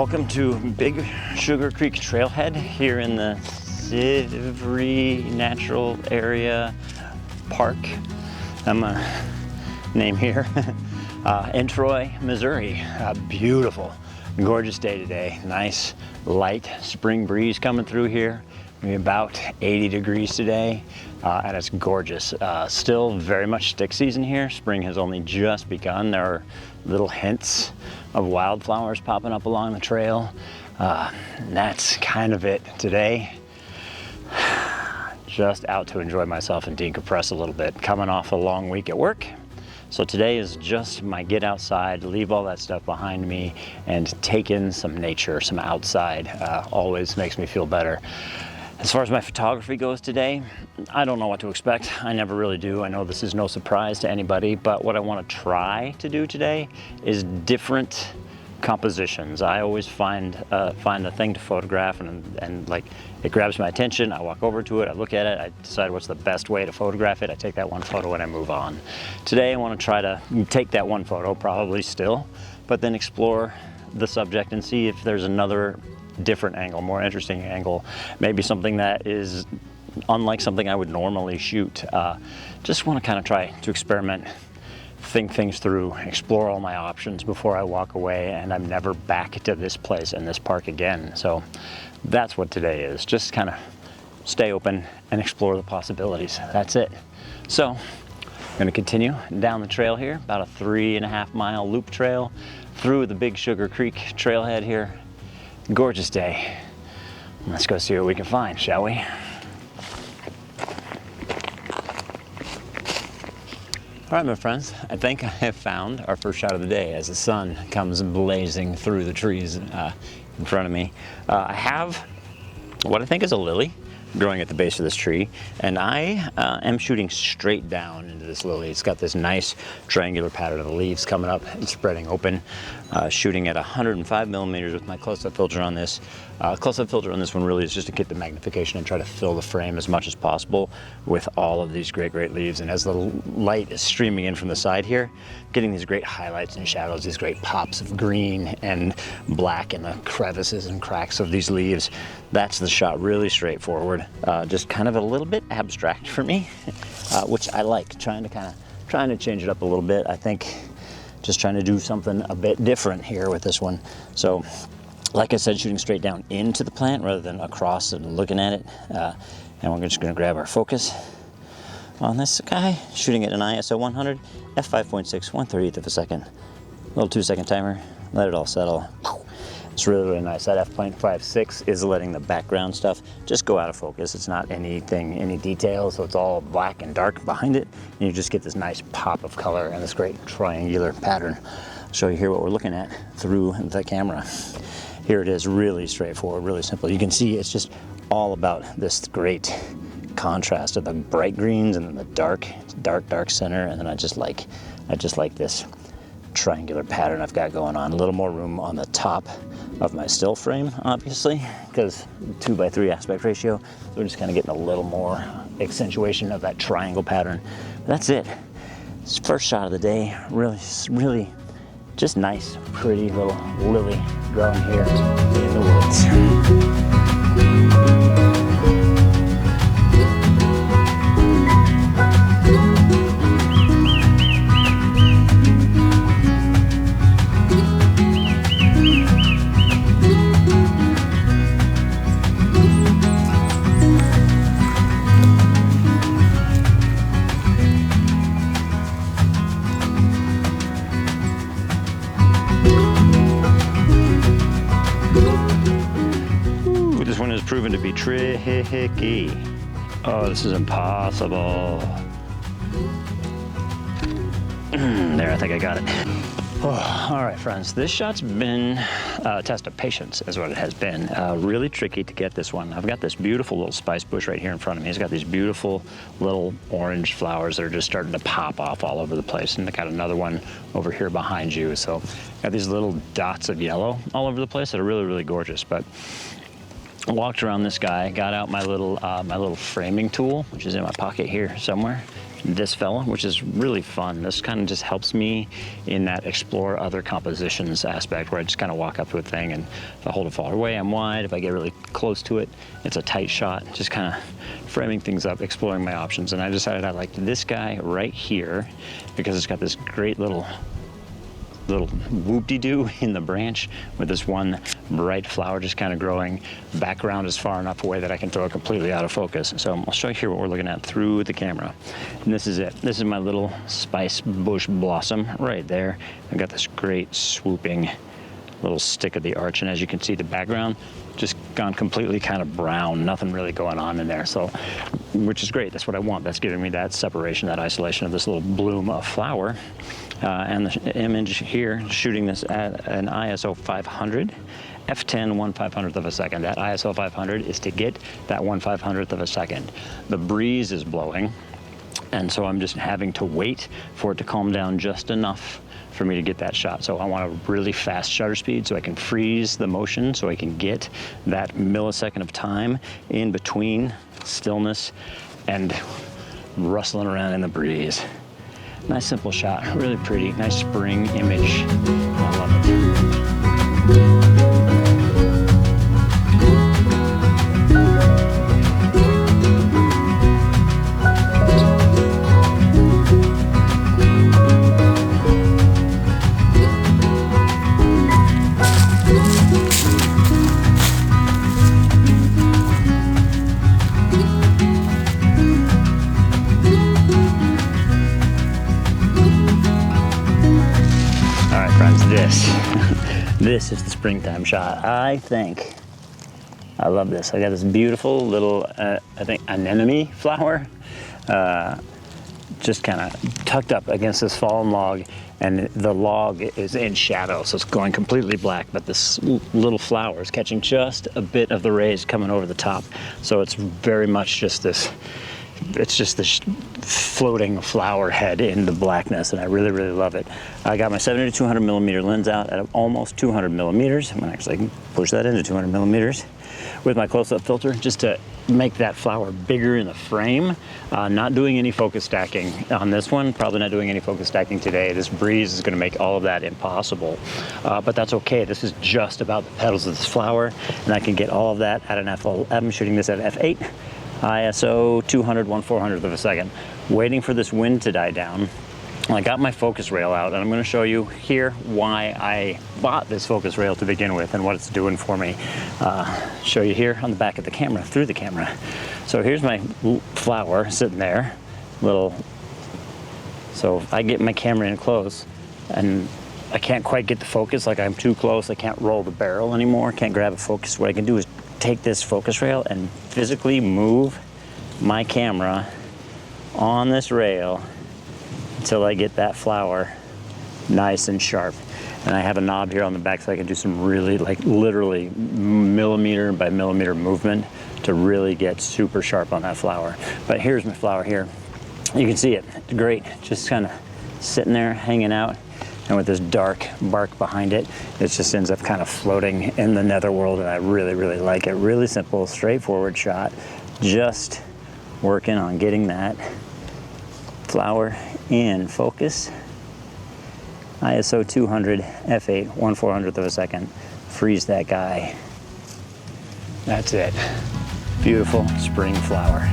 Welcome to Big Sugar Creek Trailhead here in the Sivry Natural Area Park. I'm a name here. In Troy, Missouri. Beautiful, gorgeous day today. Nice light spring breeze coming through here. Maybe about 80 degrees today, and it's gorgeous. Still very much stick season here. Spring has only just begun. There are little hints of wildflowers popping up along the trail. And that's kind of it today. Just out to enjoy myself and decompress a little bit. Coming off a long week at work. So today is just my get outside, leave all that stuff behind me, and take in some nature, some outside. Always makes me feel better. As far as my photography goes today, I don't know what to expect. I never really do. I know this is no surprise to anybody, but what I want to try to do today is different compositions. I always find a thing to photograph and like it grabs my attention. I walk over to it, I look at it, I decide what's the best way to photograph it. I take that one photo and I move on. Today I want to try to take that one photo, probably still, but then explore the subject and see if there's another different angle, more interesting angle, maybe something that is unlike something I would normally shoot. Just want to kind of try to experiment, think things through, explore all my options before I walk away and I'm never back to this place and this park again. So that's what today is, just kind of stay open and explore the possibilities. That's it. So I'm going to continue down the trail here, about a 3.5 mile loop trail through the Big Sugar Creek trailhead here. Gorgeous day. Let's go see what we can find, shall we? All right, my friends, I think I have found our first shot of the day as the sun comes blazing through the trees in front of me. I have what I think is a lily growing at the base of this tree, and I am shooting straight down into this lily. It's got this nice triangular pattern of the leaves coming up and spreading open. Shooting at 105 millimeters with my close-up filter on this. Close-up filter on this one really is just to get the magnification and try to fill the frame as much as possible with all of these great leaves. And as the light is streaming in from the side here, getting these great highlights and shadows, these great pops of green and black in the crevices and cracks of these leaves. That's the shot, really straightforward. Just kind of a little bit abstract for me, which I like, trying to change it up a little bit. I think just trying to do something a bit different here with this one. So like I said, shooting straight down into the plant rather than across and looking at it. And we're just gonna grab our focus on this guy, shooting at an ISO 100, f5.6, 1/30th of a second. Little 2-second timer, let it all settle. It's really nice. That f.56 is letting the background stuff just go out of focus. It's not any detail, so it's all black and dark behind it. And you just get this nice pop of color and this great triangular pattern. I'll show you here what we're looking at through the camera. Here it is, really straightforward, really simple. You can see it's just all about this great contrast of the bright greens and then the dark center. And then I just like this triangular pattern I've got going on. A little more room on the top of my still frame, obviously, because 2:3 aspect ratio. So we're just kind of getting a little more accentuation of that triangle pattern. But that's it. It's the first shot of the day. Really just nice, pretty little lily growing here in the woods. Proven to be tricky. Oh, this is impossible. There, I think I got it. Oh, all right, friends, this shot's been a test of patience is what it has been. Really tricky to get this one. I've got this beautiful little spice bush right here in front of me. It's got these beautiful little orange flowers that are just starting to pop off all over the place. And I got another one over here behind you. So got these little dots of yellow all over the place that are really gorgeous. But walked around this guy, got out my little framing tool, which is in my pocket here somewhere, this fella, which is really fun. This kind of just helps me in that explore other compositions aspect, where I just kind of walk up to a thing, and if I hold it far away, I'm wide. If I get really close to it, it's a tight shot. Just kind of framing things up, exploring my options. And I decided I liked this guy right here because it's got this great little whoop-de-doo in the branch with this one bright flower just kind of growing. Background is far enough away that I can throw it completely out of focus. So I'll show you here what we're looking at through the camera. And this is it. This is my little spice bush blossom right there. I've got this great swooping little stick of the arch, and as you can see, the background just gone completely kind of brown, nothing really going on in there. So, which is great. That's what I want. That's giving me that separation, that isolation of this little bloom of flower. And the image here, shooting this at an ISO 500, f10 1/500th of a second. That ISO 500 is to get that 1/500th of a second. The breeze is blowing, and so I'm just having to wait for it to calm down just enough for me to get that shot. So I want a really fast shutter speed so I can freeze the motion, so I can get that millisecond of time in between stillness and rustling around in the breeze. Nice simple shot, really pretty, nice spring image. I love it. This is the springtime shot. I think I love this. I got this beautiful little, I think, anemone flower, just kind of tucked up against this fallen log, and the log is in shadow, so it's going completely black, but this little flower is catching just a bit of the rays coming over the top. So it's very much just this, it's just this floating flower head in the blackness, and I really, really love it. I got my 70 to 200 millimeter lens out at almost 200 millimeters. I'm gonna actually push that into 200 millimeters with my close-up filter just to make that flower bigger in the frame. Not doing any focus stacking on this one, probably not doing any focus stacking today. This breeze is gonna make all of that impossible, but that's okay. This is just about the petals of this flower, and I can get all of that at an FLM, shooting this at f8. ISO 200 1/400th of a second, waiting for this wind to die down. I got my focus rail out, and I'm going to show you here why I bought this focus rail to begin with and what it's doing for me. Show you here on the back of the camera, through the camera. So here's my flower sitting there, little. So if I get my camera in close and I can't quite get the focus, like I'm too close, I can't roll the barrel anymore, can't grab a focus. What I can do is take this focus rail and physically move my camera on this rail until I get that flower nice and sharp. And I have a knob here on the back so I can do some really, like, literally millimeter by millimeter movement to really get super sharp on that flower. But here's my flower here. You can see it, it's great, just kind of sitting there hanging out. And with this dark bark behind it, it just ends up kind of floating in the netherworld, and I really, really like it. Really simple, straightforward shot. Just working on getting that flower in focus. ISO 200, f8, 1/400th of a second. Freeze that guy. That's it. Beautiful spring flower.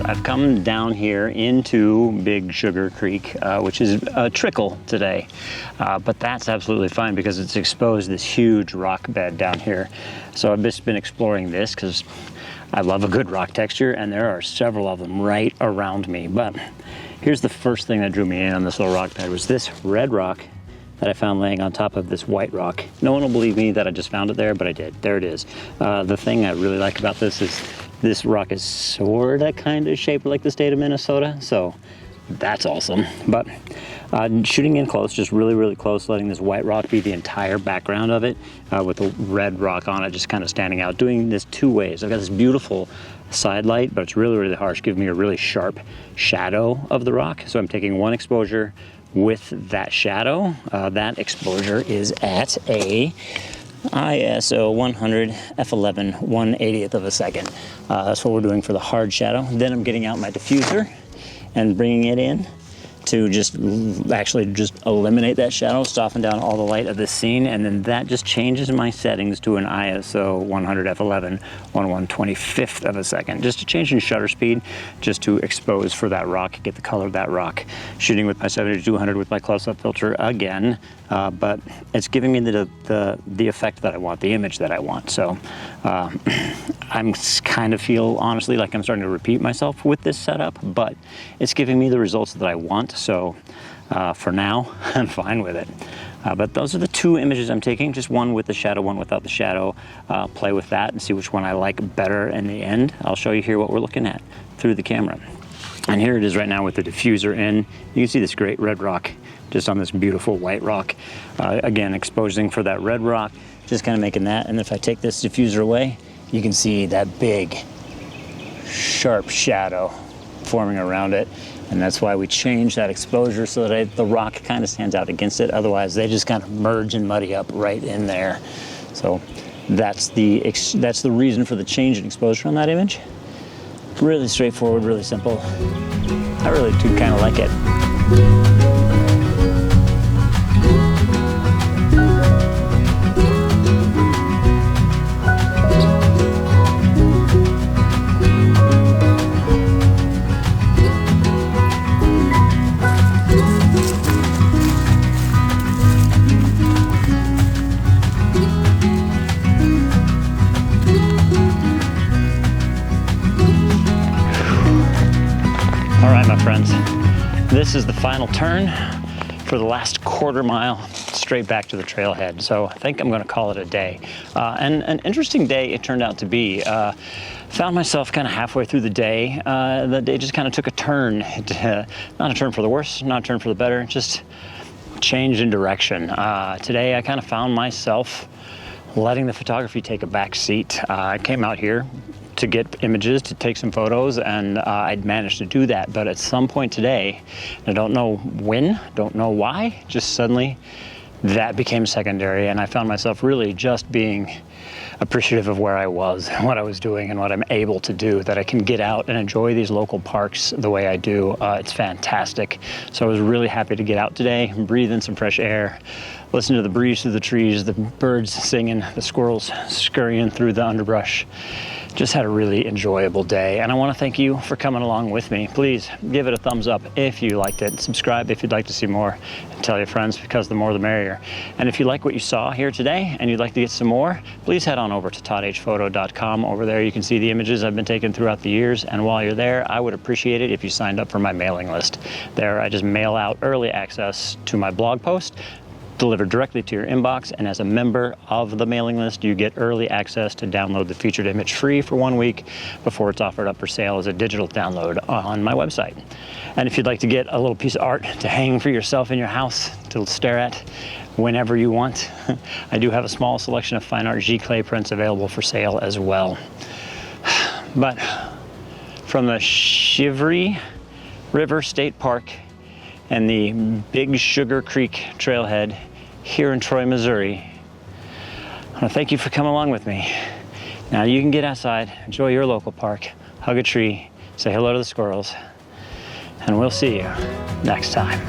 I've come down here into Big Sugar Creek, which is a trickle today, but that's absolutely fine because it's exposed this huge rock bed down here. So I've just been exploring this because I love a good rock texture, and there are several of them right around me. But here's the first thing that drew me in on this little rock bed was this red rock that I found laying on top of this white rock. No one will believe me that I just found it there, but I did. There it is. The thing I really like about this is this rock is sorta kinda shaped like the state of Minnesota, so that's awesome. But shooting in close, just really, really close, letting this white rock be the entire background of it, with the red rock on it just kind of standing out. Doing this two ways. I've got this beautiful side light, but it's really, really harsh, giving me a really sharp shadow of the rock. So I'm taking one exposure with that shadow. That exposure is at a ISO 100 F11 1/80th of a second. That's what we're doing for the hard shadow. Then I'm getting out my diffuser and bringing it in to just eliminate that shadow, soften down all the light of the scene, and then that just changes my settings to an ISO 100 F11 1/125th of a second. Just a change in shutter speed, just to expose for that rock, get the color of that rock. Shooting with my 70-200 with my close-up filter again, but it's giving me the effect that I want, the image that I want. So I'm kind of feel honestly like I'm starting to repeat myself with this setup, but it's giving me the results that I want. So for now, I'm fine with it. But those are the two images I'm taking, just one with the shadow, one without the shadow. Play with that and see which one I like better in the end. I'll show you here what we're looking at through the camera. And here it is right now with the diffuser in. You can see this great red rock just on this beautiful white rock. Again, exposing for that red rock, just kind of making that. And if I take this diffuser away, you can see that big, sharp shadow forming around it. And that's why we change that exposure so that the rock kind of stands out against it. Otherwise, they just kind of merge and muddy up right in there. So that's the reason for the change in exposure on that image. Really straightforward, really simple. I really do kind of like it. All right, my friends, this is the final turn for the last quarter mile straight back to the trailhead. So I think I'm gonna call it a day. And an interesting day it turned out to be. Found myself kind of halfway through the day. The day just kind of took a turn. Not a turn for the worse, not a turn for the better, just change in direction. Today I kind of found myself letting the photography take a back seat. I came out here to get images, to take some photos, and I'd managed to do that. But at some point today, I don't know when, don't know why, just suddenly that became secondary, and I found myself really just being appreciative of where I was and what I was doing and what I'm able to do, that I can get out and enjoy these local parks the way I do. It's fantastic. So I was really happy to get out today, breathe in some fresh air, listen to the breeze through the trees, the birds singing, the squirrels scurrying through the underbrush. Just had a really enjoyable day, and I want to thank you for coming along with me. Please give it a thumbs up if you liked it, subscribe if you'd like to see more, and tell your friends, because the more the merrier. And if you like what you saw here today and you'd like to get some more, please head on over to toddhphoto.com. Over there you can see the images I've been taking throughout the years, and while you're there, I would appreciate it if you signed up for my mailing list. There I just mail out early access to my blog post, delivered directly to your inbox, and as a member of the mailing list, you get early access to download the featured image free for 1 week before it's offered up for sale as a digital download on my website. And if you'd like to get a little piece of art to hang for yourself in your house to stare at whenever you want, I do have a small selection of fine art G-clay prints available for sale as well. But from the Shivery River State Park and the Big Sugar Creek Trailhead here in Troy, Missouri, I want to thank you for coming along with me. Now you can get outside, enjoy your local park, hug a tree, say hello to the squirrels, and we'll see you next time.